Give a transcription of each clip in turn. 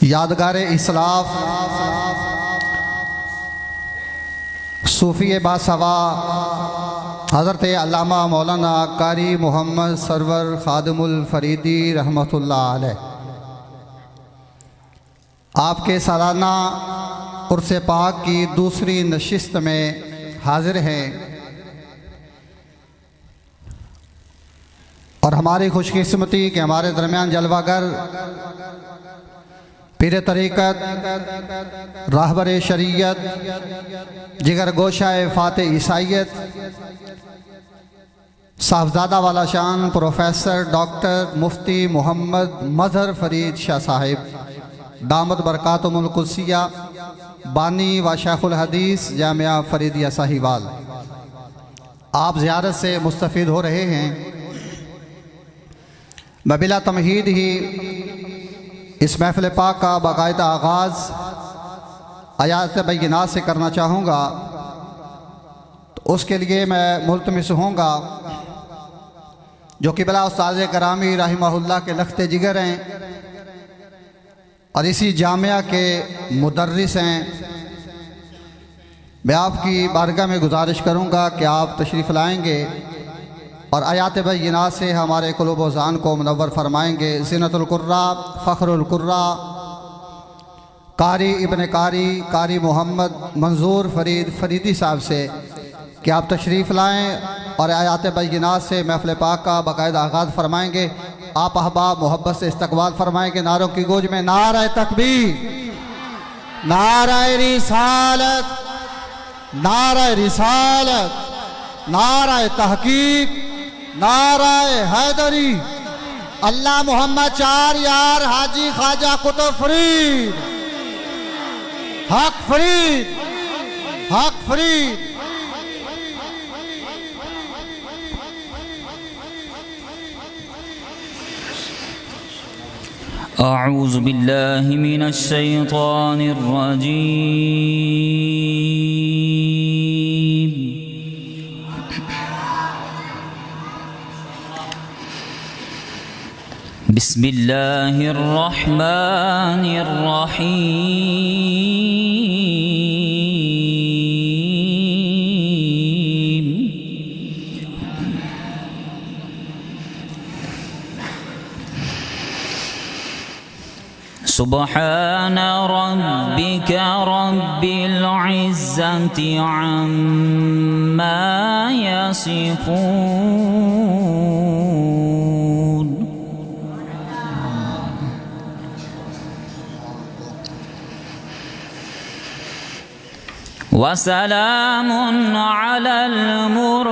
یادگار اسلاف صوفی باسوا حضرت علامہ مولانا قاری محمد سرور خادم الفریدی رحمۃ اللہ علیہ آپ کے سالانہ عرس پاک کی دوسری نشست میں حاضر ہیں اور ہماری خوش قسمتی کہ ہمارے درمیان جلوہ گر پیر طریقت راہبر شریعت جگر گوشہ فاتح عیسائیت صاحبزادہ والا شان پروفیسر ڈاکٹر مفتی محمد مظہر فرید شاہ صاحب دامت برکاتہم القدسیہ بانی و شیخ الحدیث جامعہ فریدیہ ساہیوال، آپ زیارت سے مستفید ہو رہے ہیں۔ میں بلا تمہید ہی اس محفل پاک کا باقاعدہ آغاز آیات بینات سے کرنا چاہوں گا، تو اس کے لیے میں ملتمس ہوں گا جو قبلہ استاذ کرامی رحمہ اللہ کے لخت جگر ہیں اور اسی جامعہ کے مدرس ہیں، میں آپ کی بارگاہ میں گزارش کروں گا کہ آپ تشریف لائیں گے اور آیات بینات سے ہمارے قلوب و ذہن کو منور فرمائیں گے۔ زینت القراء فخر القراء قاری ابن قاری قاری محمد منظور فرید فریدی صاحب سے کہ آپ تشریف لائیں اور آیات بینات سے محفل پاک کا باقاعدہ آغاز فرمائیں گے۔ آپ احباب محبت سے استقبال فرمائیں گے۔ نعروں کی گونج میں نعرہ تکبیر، نعرہ رسالت، نعرہ رسالت، نعرہ تحقیق، نعرہ حیدری، اللہ محمد چار یار حاجی خواجہ قطب فرید، حق فرید، حق فرید۔ اعوذ باللہ من الشیطان الرجیم، بسم اللہ الرحمن الرحیم۔ سبحان ربك رب العزة عما يصفون، وسلام على المرسلين،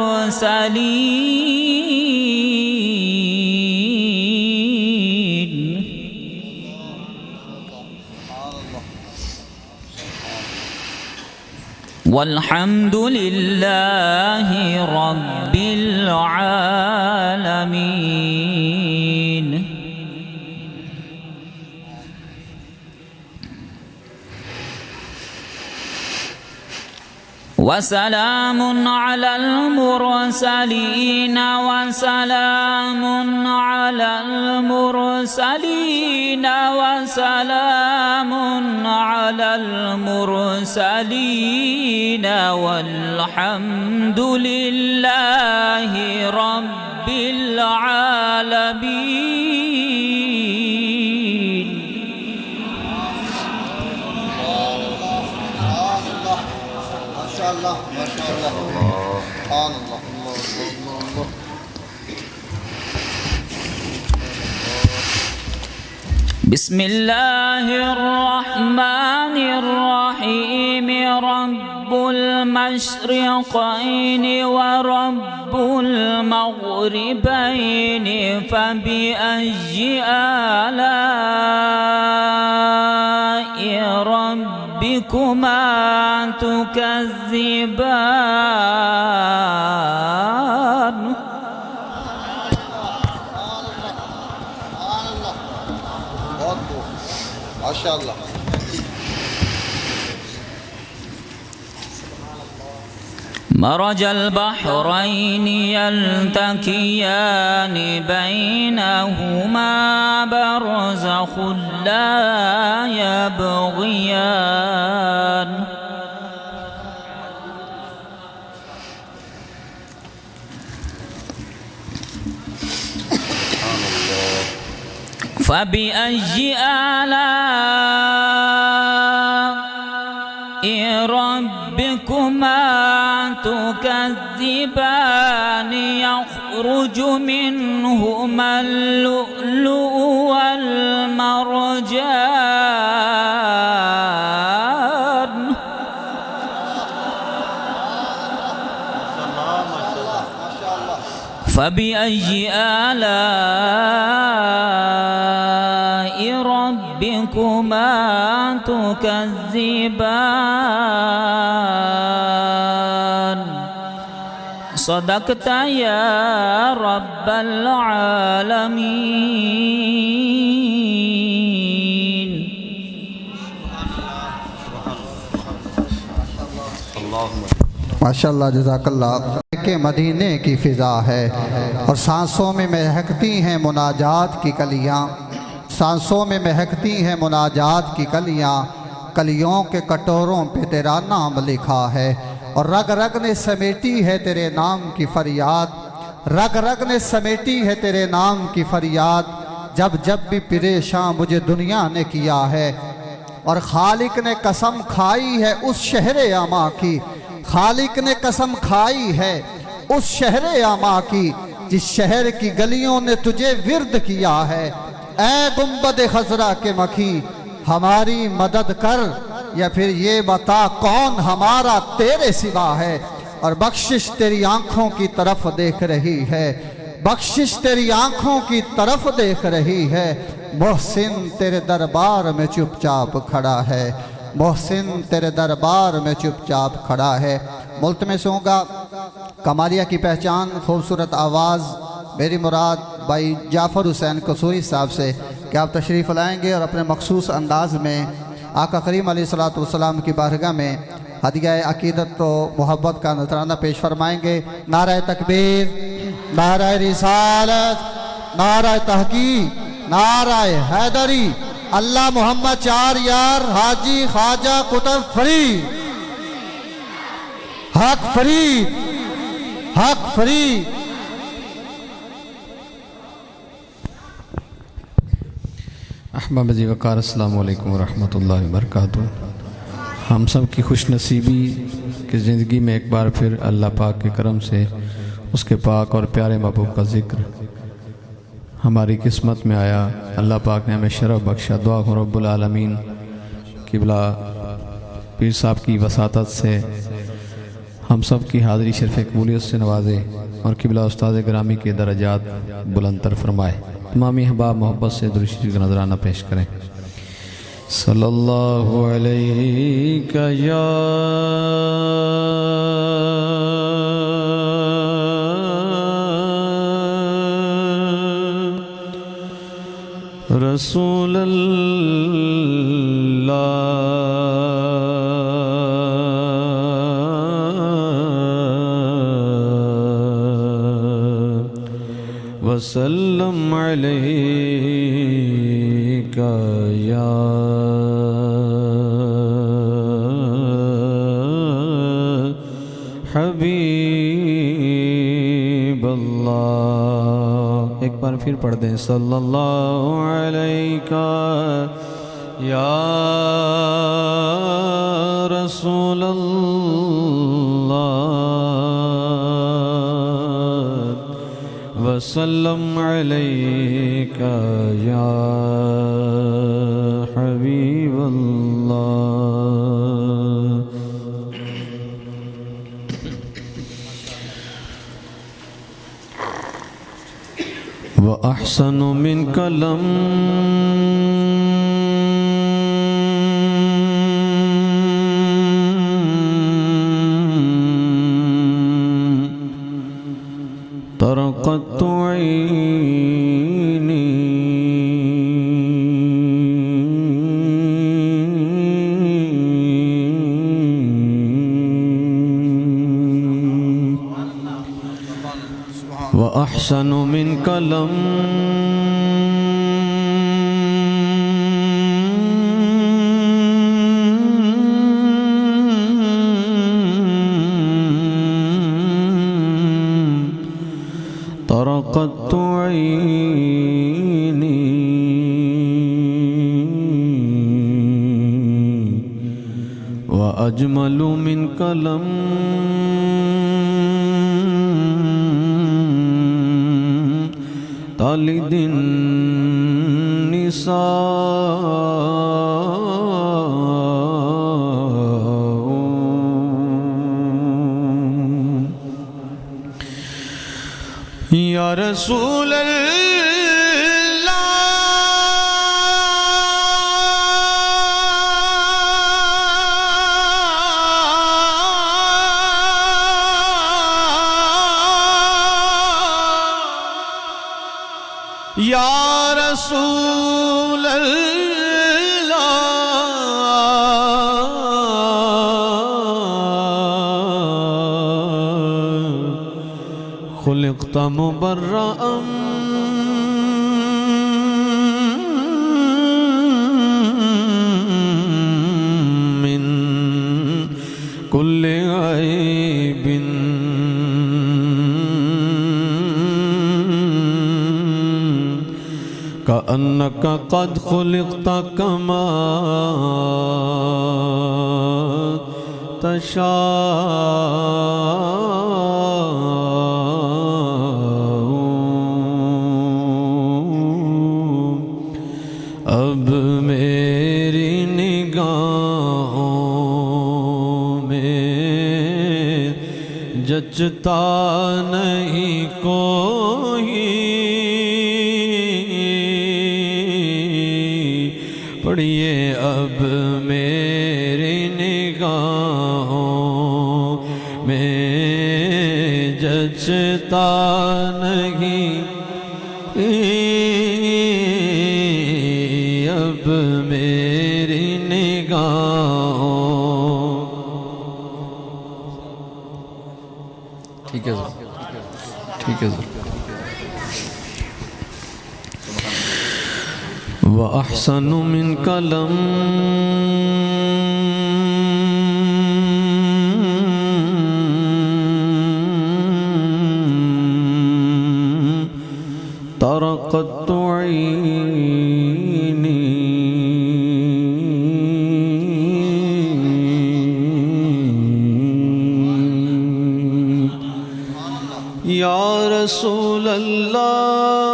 والحمد لله رب العالمين۔ وسلام على المرسلين، وسلام على المرسلين، وسلام على المرسلين، والحمد لله رب العالمين۔ بسم اللہ الرحمن الرحیم، رب المشرقین ورب المغربین، فبأي آلاء ربكما تكذبان؟ ماشاءاللہ۔ مرج البحرين يلتقيان بينهما برزخ لا فبأي آلاء ربكما تكذبان يخرج منهما اللؤلؤ والمرجان فبأي آلاء ربكما تكذبان صدقت يا رب العالمين ماشاءاللہ جزاک اللہ کہ مدینے کی فضا ہے اور سانسوں میں مہکتی ہیں مناجات کی کلیاں سانسوں میں مہکتی ہیں مناجات کی کلیاں کلیوں کے کٹوروں پہ تیرا نام لکھا ہے اور رگ رگ نے سمیٹی ہے تیرے نام کی فریاد رگ رگ نے سمیٹی ہے تیرے نام کی فریاد جب جب بھی پریشاں مجھے دنیا نے کیا ہے اور خالق نے قسم کھائی ہے اس شہر اما کی خالق نے قسم کھائی ہے اس شہر اما کی جس شہر کی گلیوں نے تجھے ورد کیا ہے اے گنبد خضرا کے مکھی ہماری مدد کر یا پھر یہ بتا کون ہمارا تیرے سوا ہے اور بخشش تیری آنکھوں کی طرف دیکھ رہی ہے بخشش تیری آنکھوں کی طرف دیکھ رہی ہے محسن تیرے دربار میں چپ چاپ کھڑا ہے محسن تیرے دربار میں چپ چاپ کھڑا ہے ملتمس ہوں گا کمالیہ کی پہچان خوبصورت آواز میری مراد بھائی جعفر حسین قصوری صاحب سے کہ آپ تشریف لائیں گے اور اپنے مخصوص انداز میں آقا کریم علیہ السلام کی بارگاہ میں ہدیہ عقیدت و محبت کا نذرانہ پیش فرمائیں گے نعرہ تکبیر نعرہ رسالت نعرہ تحقیق نعرہ حیدری اللہ محمد چار یار حاجی خواجہ قطب فرید حق فرید حق فرید احباب جی وقار السلام علیکم ورحمۃ اللہ وبرکاتہ ہم سب کی خوش نصیبی کہ زندگی میں ایک بار پھر اللہ پاک کے کرم سے اس کے پاک اور پیارے محبوب کا ذکر ہماری قسمت میں آیا اللہ پاک نے ہمیں شرف بخشا دعا کو رب العالمین قبلہ پیر صاحب کی وساطت سے ہم سب کی حاضری شرف قبولیت سے نوازے اور قبلہ استاد گرامی کے درجات بلندتر فرمائے تمامی احباب محبت سے درود شریف کا نذرانہ پیش کریں صلی اللہ علیہ یا رسول اللہ وسلم علیک یا حبیب اللہ ایک بار پھر پڑھ دیں صلی اللہ علیہ یا رسول اللہ وسلم علیک یا حبیب اللہ وأحسن منك لم تر قط عيني وأحسن منك لم تر قط عيني وأجمل منك لم تلد النساء یا رسول یا رسول اللہ خلقت مبرأ من كل عيب كأنك قد خلقت كما تشاء اب میری نگاہوں میں جچتا نہیں کوئی پڑھیے اب میری نگاہوں میں جچتا نہیں اب میری نگاہوں ٹھیک ہے سر ٹھیک ہے سر وَأَحْسَنُ مِنْكَ لَمْ طَرَقَتْ عَيْنِي یا رسول اللہ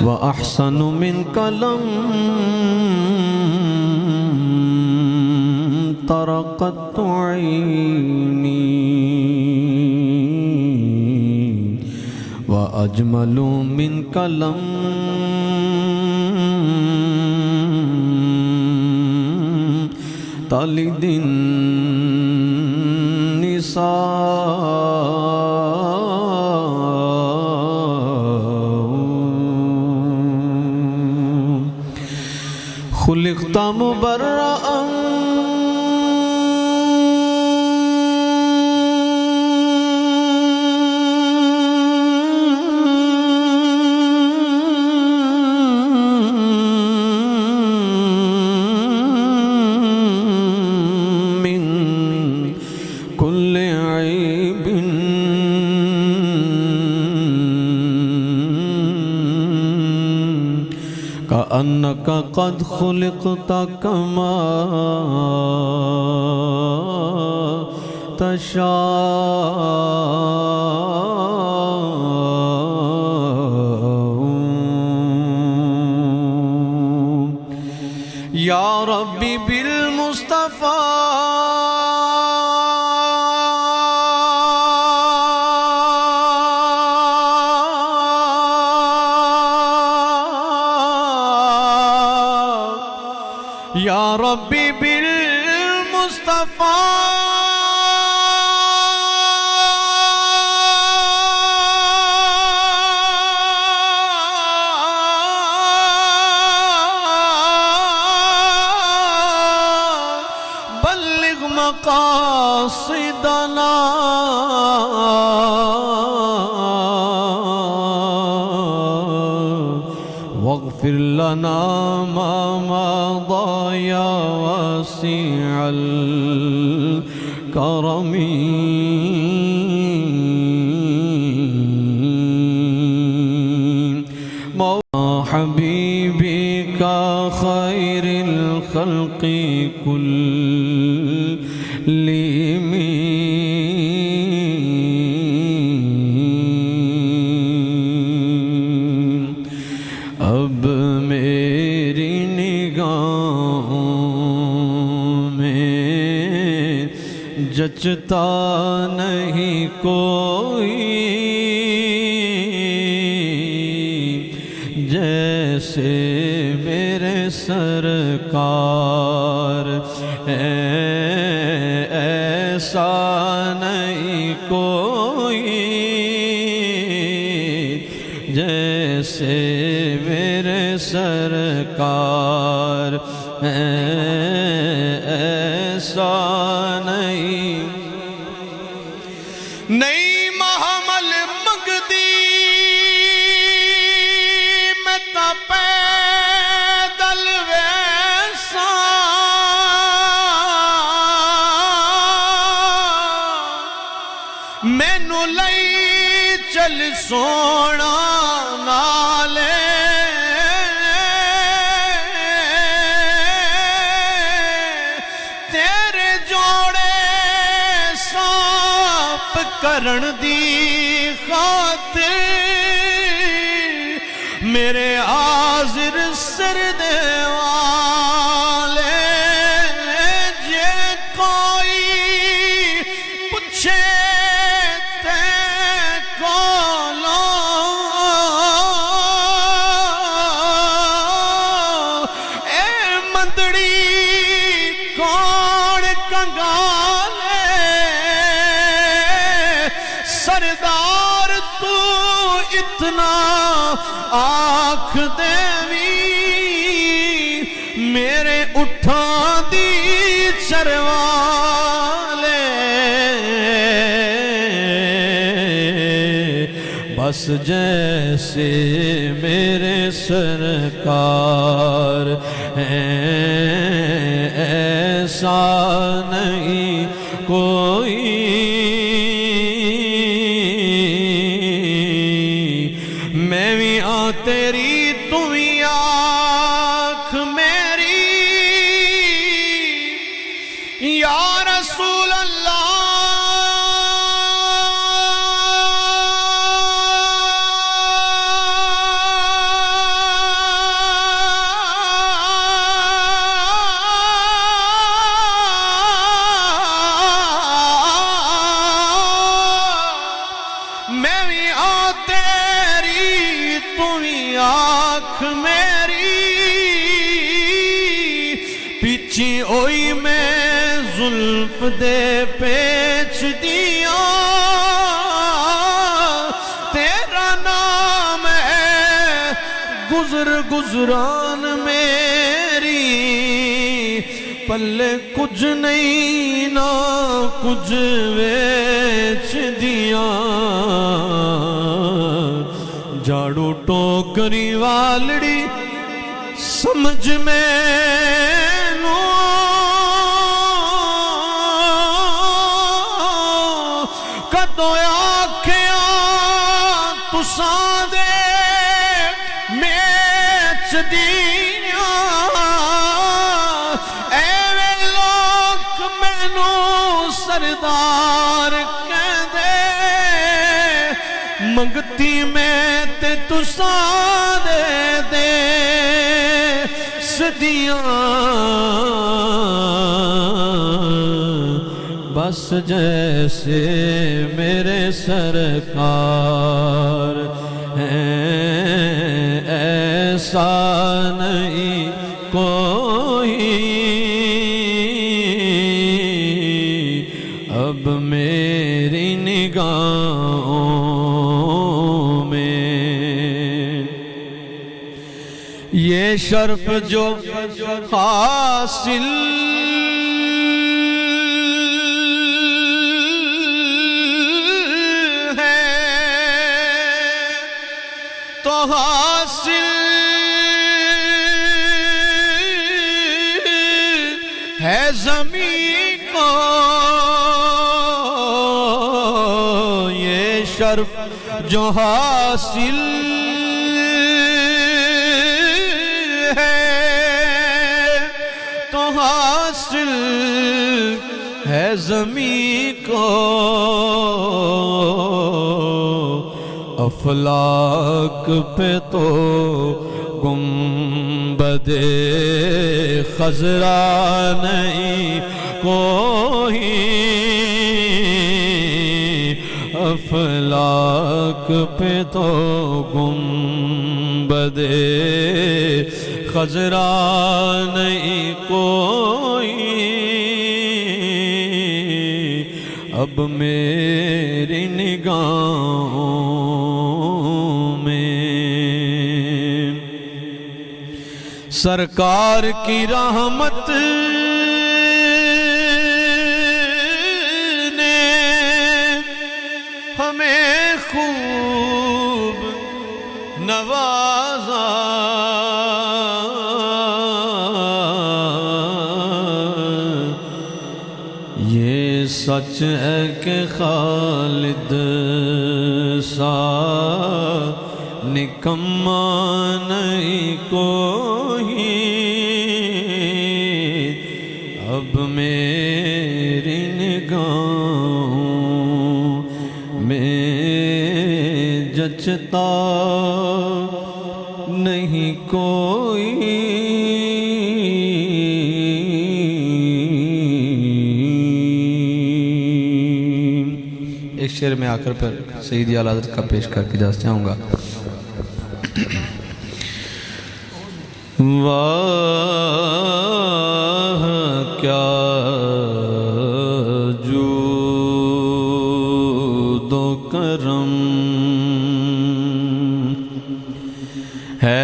وَأَحْسَنُ مِنْكَ لَمْ طَرَقَتْ عَيْنِي وَأَجْمَلُ مِنْكَ لَمْ تَلِدِ النساء خلقت مبرأ من كل عيب كأنك قد خلقت كما تشاء یا ربی بالمصطفى یا ربی بالمصطفى بلغ مقاصدنا واغفر لنا ما مضى يا واسع الكرم مولا حبيبك خير الخلق كلهم اب میری نگاہوں میں جچتا نہیں کوئی جیسے میرے سرکار ایسا نہیں کوئی جیسے میرے سرکار ایسا نہیں محمل مگدی میں تا پیدل ویسا مینو لئی چل سونا نالے تیرے جوڑے ساپ کرن دی خاطر میرے حاضر سر دے والے جے کوئی پوچھے تے کولوں اے مندڑی کون کنگالے سردار تو اتنا آنکھ دیوی میرے اٹھا دی چروالے بس جیسے میرے سرکار ایسا نہیں کوئی میں بھی تیری تو بھی آنکھ میری یا رسول اللہ میں بھی تیری تو بھی آنکھ میری پیچھے ہوئی میں زلف دے پیچ دیا تیرا نام ہے گزر گزران میری پلے کچھ نہیں نہ کچھ ویچ دیا جاڑو ٹوکری والڑی سمجھ میں نو کدو آکھیاں تساں دے میچ دیاں ایویں لوگ مینو سردار کہہ دے منگتی میں تے تساں دے دے سدیاں بس جیسے میرے سرکار ایسا نہیں کوئی اب میری نگاہوں میں یہ شرف جو حاصل ہے تو حاصل ہے زمین کو یہ شرف جو حاصل ہے تو حاصل ہے زمین کو افلاک پہ تو گنبد خضرا نہیں کوئی افلاک پہ تو گنبد خضرا نہیں کوئی اب میری نگاہوں میں سرکار کی رحمت نے ہمیں خوب نوازا یہ سچ ہے کہ خالد سا نکما نہیں کوئی اب میری نگاہوں میں جچتا نہیں کوئی ایک شعر میں آخر پر سیدی اعلیٰ حضرت کا پیش کر کے اجازت چاہوں گا واہ کیا جود و کرم ہے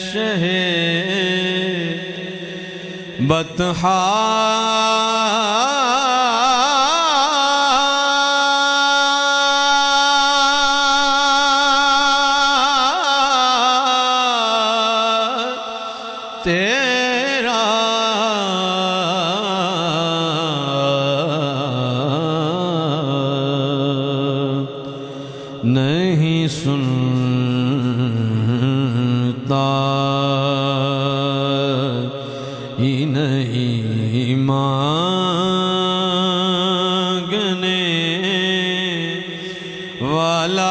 شہ بطحا تیرا نہیں سنتا ہی نہیں مانگنے والا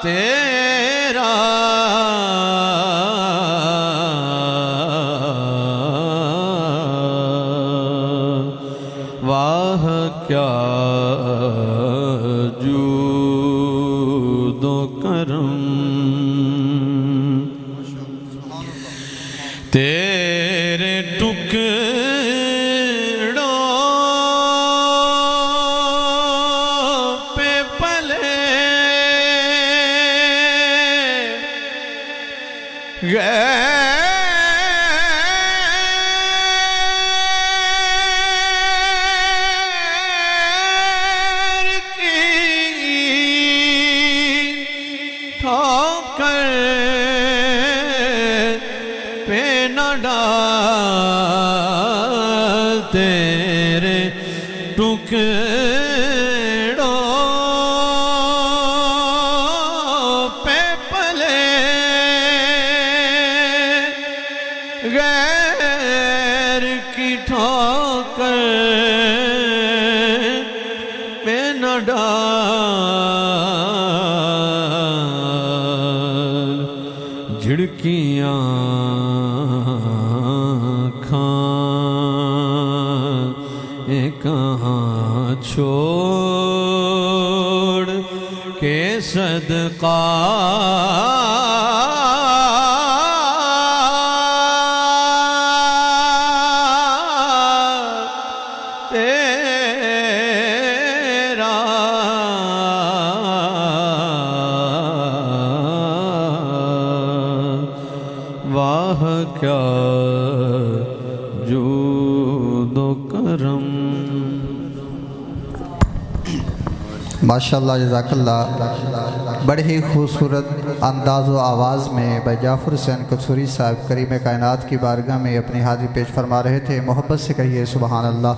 تیرا واہ کیا جود و کرم تیرے ٹکڑوں پہ پلے غیر کی ٹھوکر پہ نہ ڈال تیرے ٹکڑوں پہ پلے غیر کی ٹھوکر پہ نہ ڈال جھڑکیاں آنکھاں کہاں چھوڑ کے صدقہ تیرا واہ کیا جود و کرم. ماشاءاللہ جزاک اللہ. بڑے ہی خوبصورت انداز و آواز میں بھائی جعفر حسین قصوری صاحب کریم کائنات کی بارگاہ میں اپنی حاضری پیش فرما رہے تھے. محبت سے کہیے سبحان اللہ.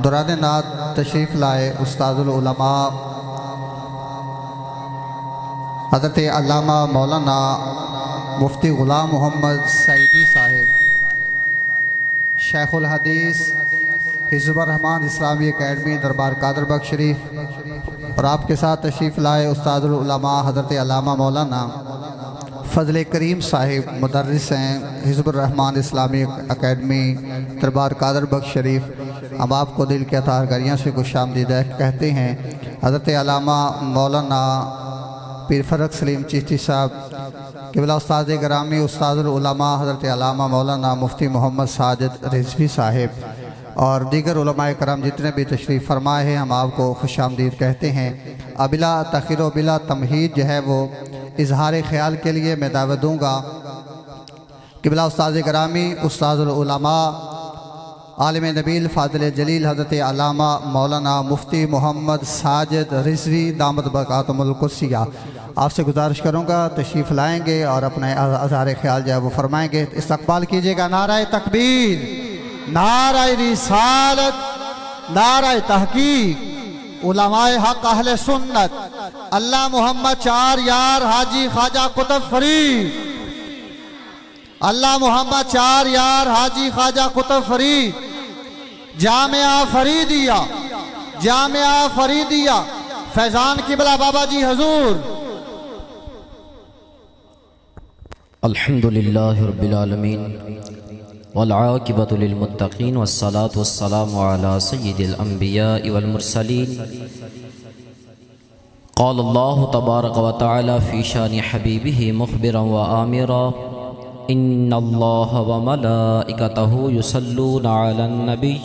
دوران نعت تشریف لائے استاد العلماء حضرت علامہ مولانا مفتی غلام محمد سعیدی صاحب، شیخ الحدیث حزب الرحمان اسلامی اکیڈمی دربار قادر بخش شریف، اور آپ کے ساتھ تشریف لائے استاد العلماء حضرت علامہ مولانا فضل کریم صاحب، مدرس ہیں حزب الرحمان اسلامی اکیڈمی دربار قادر بخش شریف. ہم آپ کو دل کے اطہار گریاں سے خوش آمدید کہتے ہیں. حضرت علامہ مولانا پیر فرق سلیم چشتی صاحب، قبلہ استاد گرامی استاد العلماء حضرت علامہ مولانا مفتی محمد ساجد رضوی صاحب اور دیگر علماء کرام جتنے بھی تشریف فرمائے ہیں، ہم آپ کو خوش آمدید کہتے ہیں. بلا تاخیر و بلا تمہید جو ہے وہ اظہار خیال کے لیے میں دعوت دوں گا قبلہ استاد گرامی استاد العلماء عالم نبیل فاضل جلیل حضرت علامہ مولانا مفتی محمد ساجد رضوی دامت برکاتہم القدسیہ. آپ سے گزارش کروں گا تشریف لائیں گے اور اپنے اظہار خیال جو ہے وہ فرمائیں گے. استقبال کیجیے گا. نعرہ تکبیر، نعرہ رسالت، نعرہ تحقیق، علماء حق اہل سنت، اللہ محمد چار یار حاجی خواجہ قطب فرید، اللہ محمد چار یار حاجی خواجہ قطب فرید، جامعہ فریدیہ، جامعہ فریدیہ فیضان قبلہ بابا جی حضور. الحمدللہ رب العالمین والعاقبۃ للمتقین والصلاة والسلام علی سید الانبیاء والمرسلین. قال اللہ تبارک و تعالی فی شان حبیبہ مخبرا و آمرا ان اللہ وملائکتہ یصلون علی النبی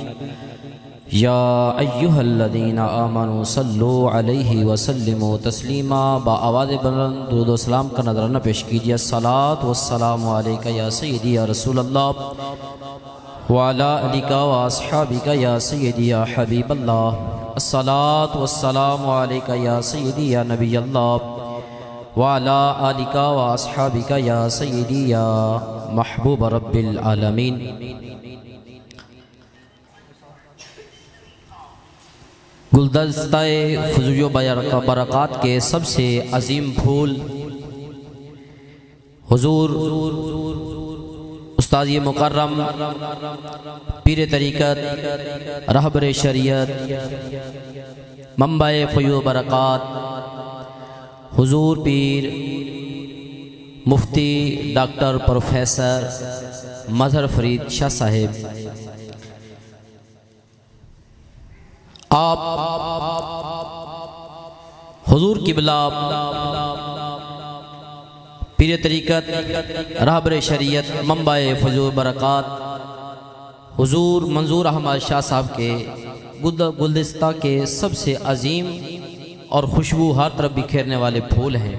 یا ایہا الذین آمنوا صلوا علیہ وسلموا تسلیما. آواز بلند درود و سلام کا نذرانہ پیش کیجیے. الصلاۃ والسلام علیکہ یا سیدی یا رسول اللہ وعلی آلک و اصحابک یا سیدی یا حبیب اللہ. الصلاۃ والسلام علیکہ یا سیدی یا نبی اللہ وعلی آلک و اصحابک یا سیدی یا محبوب رب العالمین. گلدستہ فضول و برکات کے سب سے عظیم پھول حضور استاد مکرم پیر طریقت رہبر شریعت منبع فیض و برکات حضور پیر مفتی ڈاکٹر پروفیسر مظہر فرید شاہ صاحب، آپ حضور قبلہ پیر طریقت رہبر شریعت منبع فیض و برکات حضور منظور احمد شاہ صاحب کے گلدستہ کے سب سے عظیم اور خوشبو ہر طرف بکھیرنے والے پھول ہیں.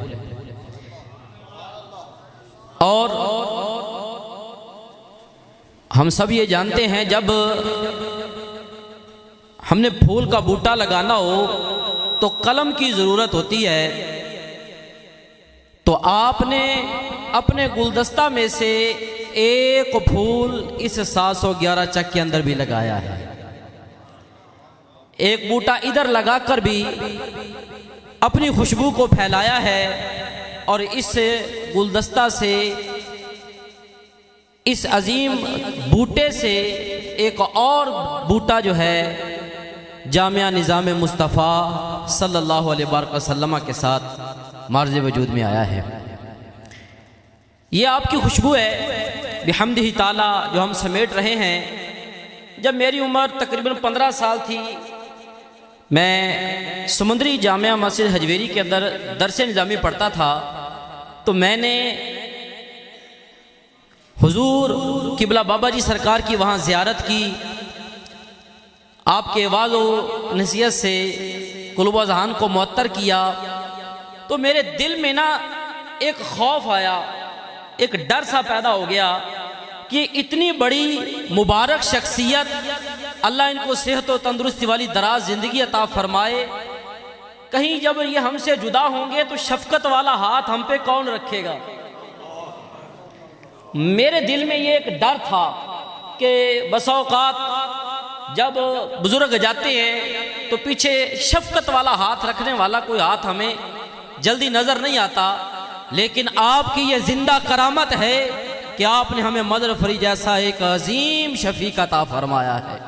اور ہم سب یہ جانتے ہیں جب ہم نے پھول کا بوٹا لگانا ہو تو قلم کی ضرورت ہوتی ہے. تو آپ نے اپنے گلدستہ میں سے ایک پھول اس 711 چک کے اندر بھی لگایا ہے. ایک بوٹا ادھر لگا کر بھی اپنی خوشبو کو پھیلایا ہے اور اس گلدستہ سے، اس عظیم بوٹے سے ایک اور بوٹا جو ہے جامعہ نظام مصطفیٰ صلی اللہ علیہ وسلم کے ساتھ معرض وجود میں آیا ہے. یہ آپ کی خوشبو ہے بحمدہ تعالی جو ہم سمیٹ رہے ہیں. جب میری عمر تقریباً 15 سال تھی، میں سمندری جامعہ مسجد حجویری کے اندر درس نظامی پڑھتا تھا، تو میں نے حضور قبلہ بابا جی سرکار کی وہاں زیارت کی. آپ کے وعظ و نصیحت سے قلوب و ذہان کو معطر کیا. تو میرے دل میں نا ایک خوف آیا، ایک ڈر سا پیدا ہو گیا کہ اتنی بڑی مبارک شخصیت اللہ ان کو صحت و تندرستی والی دراز زندگی عطا فرمائے۔ کہیں جب یہ ہم سے جدا ہوں گے تو شفقت والا ہاتھ ہم پہ کون رکھے گا؟ میرے دل میں یہ ایک ڈر تھا کہ بس اوقات جب بزرگ جاتے ہیں تو پیچھے شفقت والا ہاتھ رکھنے والا کوئی ہاتھ ہمیں جلدی نظر نہیں آتا، لیکن آپ کی یہ زندہ کرامت ہے کہ آپ نے ہمیں مدر فری جیسا ایک عظیم شفیق عطا فرمایا ہے۔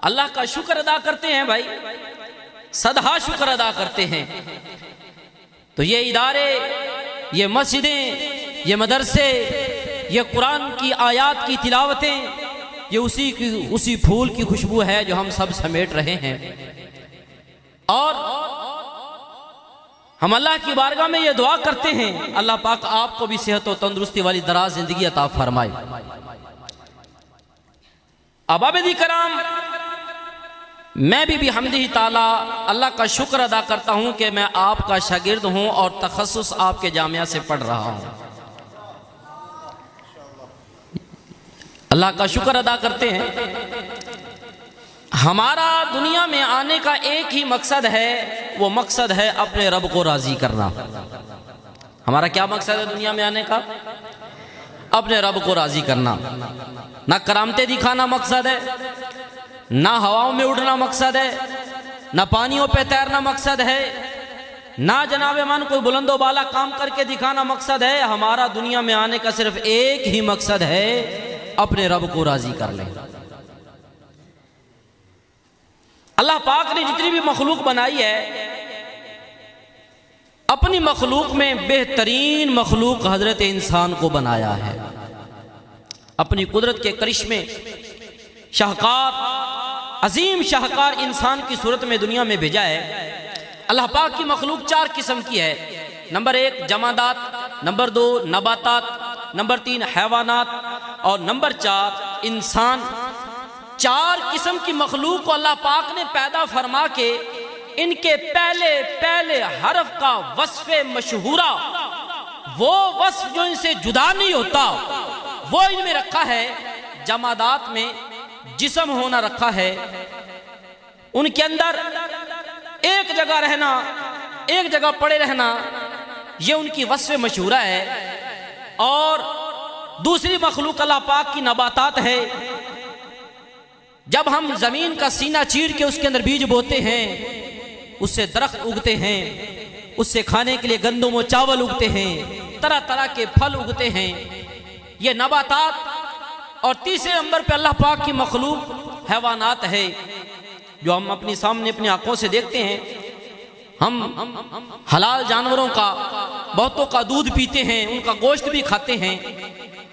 اللہ کا شکر ادا کرتے ہیں بھائی، صدہا شکر ادا کرتے ہیں۔ تو یہ ادارے، یہ مسجدیں، یہ مدرسے، یہ قرآن کی آیات کی تلاوتیں، یہ اسی پھول کی خوشبو ہے جو ہم سب سمیٹ رہے ہیں۔ اور ہم اللہ کی بارگاہ میں یہ دعا کرتے ہیں اللہ پاک آپ کو بھی صحت و تندرستی والی دراز زندگی عطا فرمائے۔ ابابدی کرام، میں بھی بحمدہ تعالی اللہ کا شکر ادا کرتا ہوں کہ میں آپ کا شاگرد ہوں اور تخصص آپ کے جامعہ سے پڑھ رہا ہوں۔ اللہ کا شکر ادا کرتے ہیں۔ ہمارا دنیا میں آنے کا ایک ہی مقصد ہے، وہ مقصد ہے اپنے رب کو راضی کرنا۔ ہمارا کیا مقصد ہے دنیا میں آنے کا؟ اپنے رب کو راضی کرنا۔ نہ کرامتیں دکھانا مقصد ہے، نہ ہواؤں میں اڑنا مقصد ہے، نہ پانیوں پہ تیرنا مقصد ہے، نہ جناب من کوئی بلند و بالا کام کر کے دکھانا مقصد ہے۔ ہمارا دنیا میں آنے کا صرف ایک ہی مقصد ہے، اپنے رب کو راضی کر لیں۔ اللہ پاک نے جتنی بھی مخلوق بنائی ہے، اپنی مخلوق میں بہترین مخلوق حضرت انسان کو بنایا ہے۔ اپنی قدرت کے کرشمے، شاہکار، عظیم شاہکار انسان کی صورت میں دنیا میں بھیجا ہے۔ اللہ پاک کی مخلوق 4 قسم کی ہے۔ نمبر 1 جمادات، نمبر 2 نباتات، نمبر 3 حیوانات، اور نمبر 4 انسان۔ 4 قسم کی مخلوق کو اللہ پاک نے پیدا فرما کے ان کے پہلے حرف کا وصف مشہورہ، وہ وصف جو ان سے جدا نہیں ہوتا، وہ ان میں رکھا ہے۔ جمادات میں جسم ہونا رکھا ہے، ان کے اندر ایک جگہ رہنا، ایک جگہ پڑے رہنا، یہ ان کی وصف مشہورہ ہے۔ اور دوسری مخلوق اللہ پاک کی نباتات ہے۔ جب ہم زمین کا سینہ چیر کے اس کے اندر بیج بوتے ہیں، اس سے درخت اگتے ہیں، اس سے کھانے کے لیے گندم و چاول اگتے ہیں، طرح طرح کے پھل اگتے ہیں، یہ نباتات۔ اور تیسرے نمبر پہ اللہ پاک کی مخلوق حیوانات ہے، جو ہم اپنی سامنے اپنی آنکھوں سے دیکھتے ہیں۔ ہم حلال جانوروں کا، بہتوں کا دودھ پیتے ہیں، ان کا گوشت بھی کھاتے ہیں۔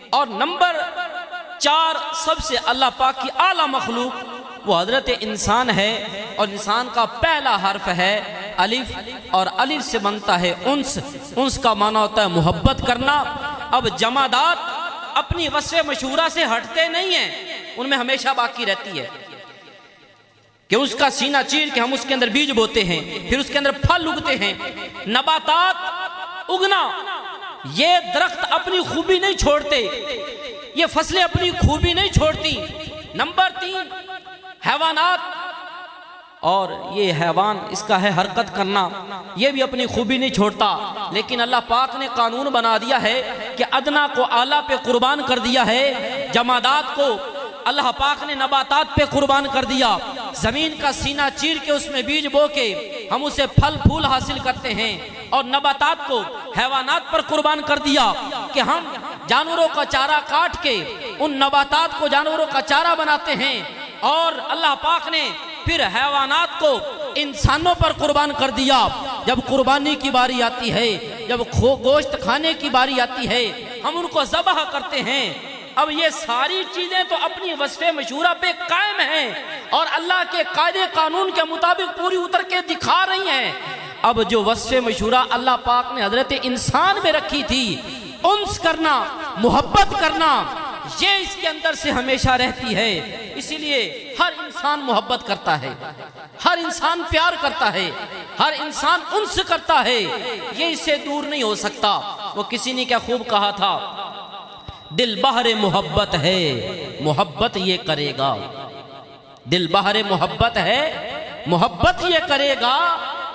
اور نمبر 4 سب سے اللہ پاک کی اعلیٰ مخلوق وہ حضرت انسان ہے، اور انسان کا پہلا حرف ہے الف، اور الف سے بنتا ہے انس۔ انس کا معنی ہوتا ہے محبت کرنا۔ اب جمادات اپنی وصف مشہورہ سے ہٹتے نہیں ہیں، ان میں ہمیشہ باقی رہتی ہے کہ اس کا سینہ چیر کے ہم اس کے اندر بیج بوتے ہیں، پھر اس کے اندر پھل اگتے ہیں۔ نباتات اگنا، یہ درخت اپنی خوبی نہیں چھوڑتے، یہ فصلیں اپنی خوبی نہیں چھوڑتی۔ نمبر 3 حیوانات، اور یہ حیوان اس کا ہے حرکت کرنا، یہ بھی اپنی خوبی نہیں چھوڑتا، لیکن اللہ پاک نے قانون بنا دیا ہے کہ ادنا کو اعلیٰ پہ قربان کر دیا ہے۔ جمادات کو اللہ پاک نے نباتات پہ قربان کر دیا۔ زمین کا سینہ چیر کے اس میں بیج بو کے ہم اسے پھل پھول حاصل کرتے ہیں، اور نباتات کو حیوانات پر قربان کر دیا کہ ہم جانوروں کا چارہ کاٹ کے ان نباتات کو جانوروں کا چارہ بناتے ہیں۔ اور اللہ پاک نے پھر حیوانات کو انسانوں پر قربان کر دیا۔ جب قربانی کی باری آتی ہے، جب گوشت کھانے کی باری آتی ہے، ہم ان کو ذبح کرتے ہیں۔ اب یہ ساری چیزیں تو اپنی وصف مشہورہ پہ قائم ہیں، اور اللہ کے قاعدے قانون کے مطابق پوری اتر کے دکھا رہی ہیں۔ اب جو وصف مشہورہ اللہ پاک نے حضرت انسان میں رکھی تھی، انس کرنا، محبت کرنا، یہ اس کے اندر سے ہمیشہ رہتی ہے۔ اسی لیے ہر انسان محبت کرتا ہے، ہر انسان پیار کرتا ہے، ہر انسان انس کرتا ہے، یہ اس سے دور نہیں ہو سکتا۔ وہ کسی نے کیا خوب کہا تھا، دل بہر محبت ہے، محبت یہ کرے گا۔ دل بہر محبت ہے، محبت یہ کرے گا،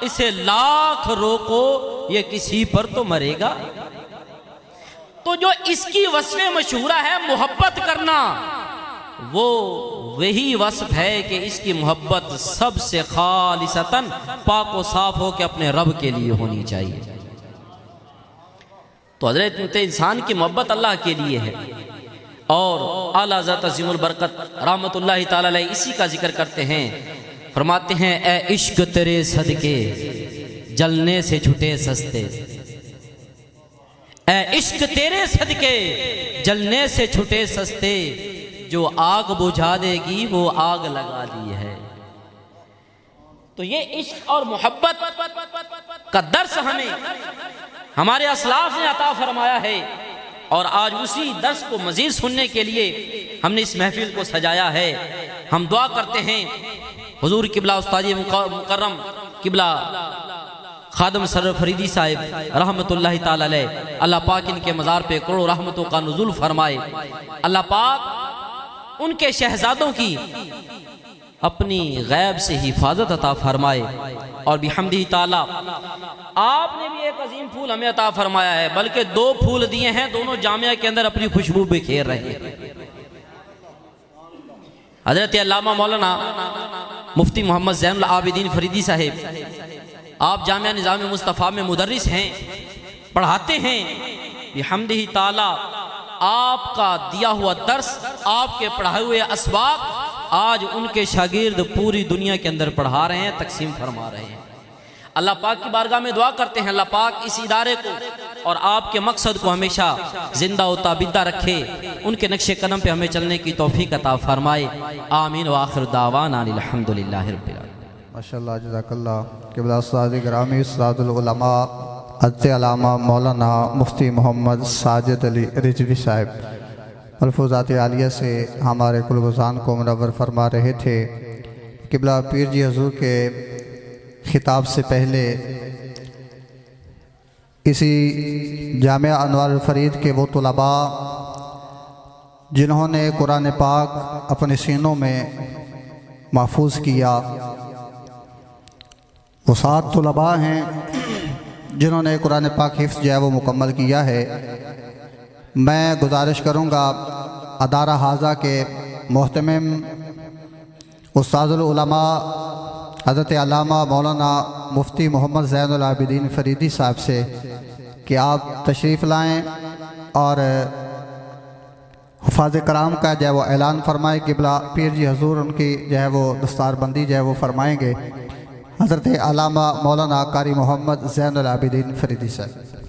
اسے لاکھ روکو یہ کسی پر تو مرے گا۔ تو جو اس کی وصف مشہورہ ہے محبت کرنا، وہ وہی وصف ہے کہ اس کی محبت سب سے خالصتاً پاک و صاف ہو کے اپنے رب کے لیے ہونی چاہیے۔ تو حضرت انسان کی محبت اللہ کے لیے ہے، اور اعلیٰ حضرت عظیم البرکت رحمت اللہ تعالی علیہ اسی کا ذکر کرتے ہیں، فرماتے ہیں اے عشق تیرے صدقے جلنے سے چھٹے سستے، اے عشق تیرے صدقے جلنے سے چھٹے سستے، جو آگ بجھا دے گی وہ آگ لگا دی ہے۔ تو یہ عشق اور محبت کا درس ہمیں ہمارے اسلاف نے عطا فرمایا ہے، اور آج اسی درس کو مزید سننے کے لیے ہم نے اس محفل کو سجایا ہے۔ ہم دعا کرتے ہیں حضور قبلہ استاد مکرم قبلہ خادم سر فریدی صاحب رحمت اللہ تعالی علیہ، اللہ پاک ان کے مزار پہ کروڑوں رحمتوں کا نزول فرمائے، اللہ پاک ان کے شہزادوں کی اپنی غیب سے حفاظت عطا فرمائے، اور بحمدہ تعالی آپ نے بھی ایک عظیم پھول ہمیں عطا فرمایا ہے، بلکہ 2 پھول دیے ہیں، دونوں جامعہ کے اندر اپنی خوشبو بکھیر رہے ہیں۔ حضرت علامہ مولانا مفتی محمد زین العابدین فریدی صاحب، آپ جامعہ نظام مصطفیٰ میں مدرس ہیں، پڑھاتے ہیں، بحمدہ تعالی آپ کا دیا ہوا درس، آپ کے پڑھائے ہوئے اسباق آج ان کے شاگرد پوری دنیا کے اندر پڑھا رہے ہیں، تقسیم فرما رہے ہیں۔ اللہ پاک کی بارگاہ میں دعا کرتے ہیں اللہ پاک اس ادارے کو اور آپ کے مقصد کو ہمیشہ زندہ و تابندہ رکھے، ان کے نقش قدم پہ ہمیں چلنے کی توفیق عطا فرمائے، آمین وآخر دعوانا الحمدللہ رب العالمین۔ ماشاءاللہ، جزاک اللہ۔ قبلہ استاد گرامی، استاد العلماء حضرت علامہ مولانا مفتی محمد ساجد علی رضوی صاحب ملفوظات عالیہ سے ہمارے قلوب و ذہن کو منور فرما رہے تھے۔ قبلہ پیر جی حضور کے خطاب سے پہلے اسی جامعہ انوار الفرید کے وہ طلباء جنہوں نے قرآن پاک اپنے سینوں میں محفوظ کیا، وہ 7 طلباء ہیں جنہوں نے قرآن پاک حفظ جو ہے وہ مکمل کیا ہے۔ میں گزارش کروں گا ادارہ حاضہ کے محتمم استاد العلماء حضرت علامہ مولانا مفتی محمد زین العابدین فریدی صاحب سے کہ آپ تشریف لائیں اور حفاظ کرام کا جو ہے وہ اعلان فرمائے۔ قبلہ پیر جی حضور ان کی جو ہے وہ دستار بندی جو ہے وہ فرمائیں گے۔ حضرت علامہ مولانا قاری محمد زین العابدین فریدی صاحب۔